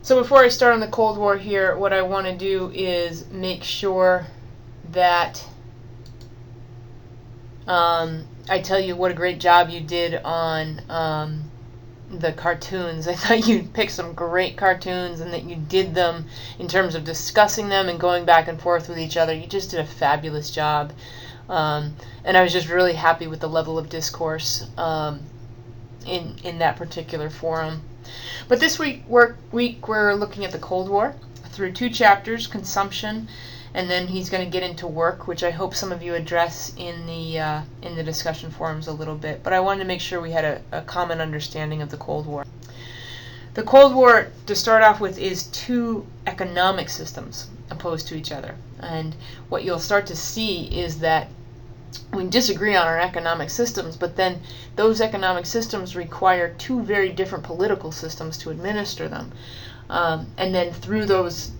So before I start on the Cold War here, what I want to do is make sure that I tell you what a great job you did on the cartoons. I thought you picked some great cartoons and that you did them in terms of discussing them and going back and forth with each other. You just did a fabulous job. And I was just really happy with the level of discourse in that particular forum. But this week we're looking at the Cold War through 2 chapters, consumption, and then he's going to get into work, which I hope some of you address in the discussion forums a little bit. But I wanted to make sure we had a common understanding of the Cold War. The Cold War, to start off with, is 2 economic systems opposed to each other. And what you'll start to see is that we disagree on our economic systems, but then those economic systems require 2 very different political systems to administer them. And then through those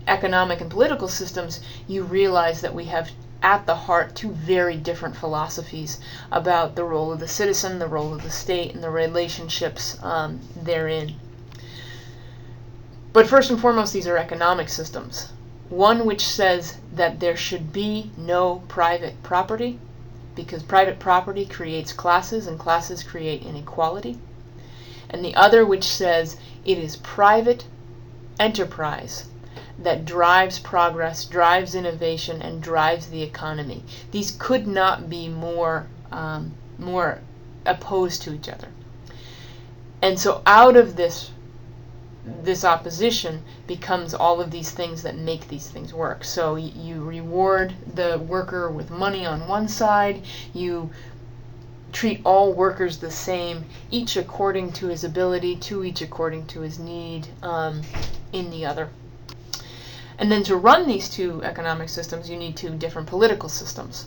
economic and political systems, you realize that we have at the heart 2 very different philosophies about the role of the citizen, the role of the state, and the relationships therein. But first and foremost, these are economic systems. One which says that there should be no private property, because private property creates classes, and classes create inequality. And the other which says it is private enterprise that drives progress, drives innovation, and drives the economy. These could not be more opposed to each other. And so out of this opposition becomes all of these things that make these things work. So you reward the worker with money on one side, you treat all workers the same, each according to his ability, to each according to his need, in the other. And then to run these 2 economic systems, you need 2 different political systems.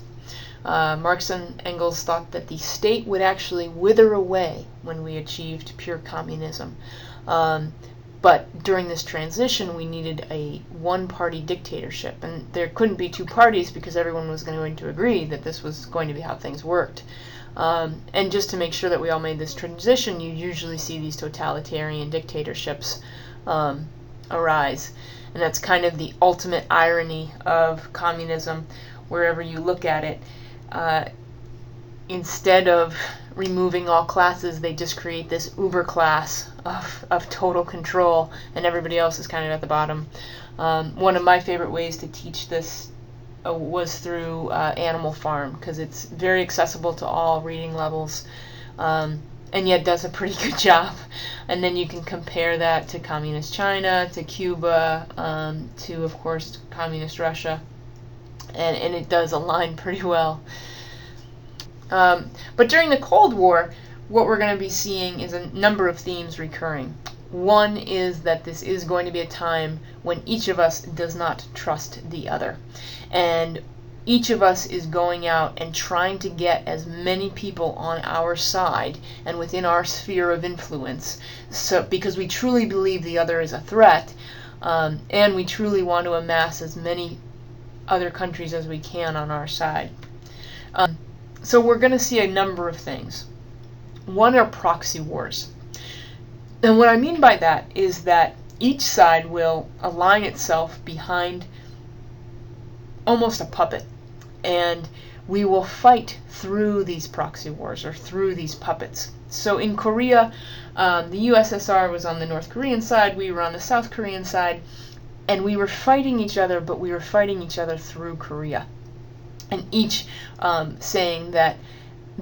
Marx and Engels thought that the state would actually wither away when we achieved pure communism. But during this transition, we needed a one-party dictatorship. And there couldn't be 2 parties because everyone was going to agree that this was going to be how things worked. And just to make sure that we all made this transition, you usually see these totalitarian dictatorships arise. And that's kind of the ultimate irony of communism, wherever you look at it. Instead of removing all classes, they just create this uber class of total control, and everybody else is kind of at the bottom. One of my favorite ways to teach this was through Animal Farm, because it's very accessible to all reading levels. And yet does a pretty good job. And then you can compare that to Communist China, to Cuba, to, of course, Communist Russia. And it does align pretty well. But during the Cold War, what we're going to be seeing is a number of themes recurring. One is that this is going to be a time when each of us does not trust the other. And each of us is going out and trying to get as many people on our side and within our sphere of influence, so because we truly believe the other is a threat, and we truly want to amass as many other countries as we can on our side. So we're going to see a number of things. One are proxy wars. And what I mean by that is that each side will align itself behind almost a puppet. And we will fight through these proxy wars, or through these puppets. So in Korea, the USSR was on the North Korean side, we were on the South Korean side, and we were fighting each other, but we were fighting each other through Korea. And each saying that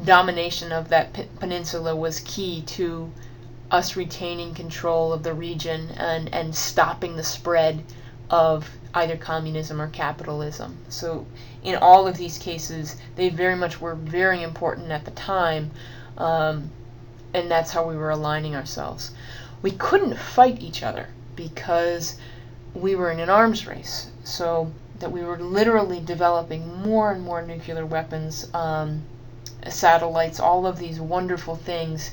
domination of that peninsula was key to us retaining control of the region and stopping the spread of either communism or capitalism. So in all of these cases, they very much were very important at the time, and that's how we were aligning ourselves. We couldn't fight each other because we were in an arms race, so that we were literally developing more and more nuclear weapons, satellites, all of these wonderful things,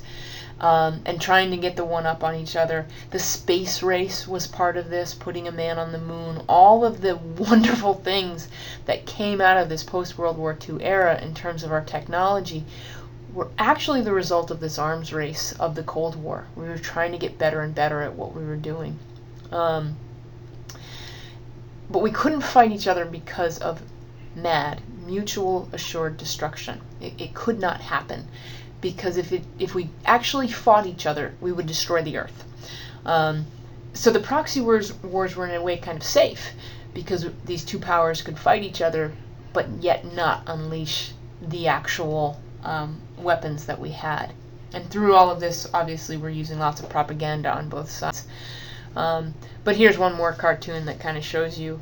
and trying to get the one up on each other. The space race was part of this, putting a man on the moon. All of the wonderful things that came out of this post-World War II era in terms of our technology were actually the result of this arms race of the Cold War. We were trying to get better and better at what we were doing. But we couldn't fight each other because of MAD, mutual assured destruction. It could not happen, because if we actually fought each other, we would destroy the Earth. So the proxy wars were in a way kind of safe, because these two powers could fight each other, but yet not unleash the actual weapons that we had. And through all of this, obviously, we're using lots of propaganda on both sides. But here's one more cartoon that kind of shows you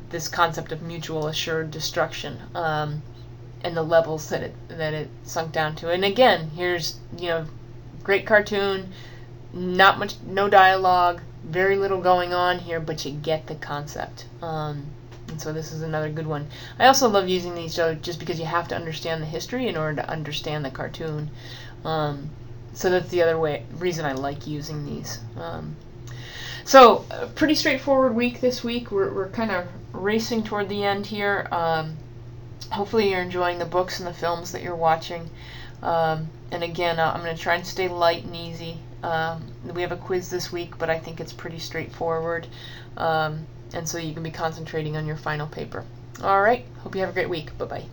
this concept of mutual assured destruction, and the levels that it sunk down to. And again, here's, great cartoon, not much, no dialogue, very little going on here, but you get the concept. And so this is another good one. I also love using these just because you have to understand the history in order to understand the cartoon. So that's the other reason I like using these. So pretty straightforward week this week. We're kind of racing toward the end here. Hopefully you're enjoying the books and the films that you're watching. And again, I'm going to try and stay light and easy. We have a quiz this week, but I think it's pretty straightforward. And so you can be concentrating on your final paper. All right. Hope you have a great week. Bye-bye.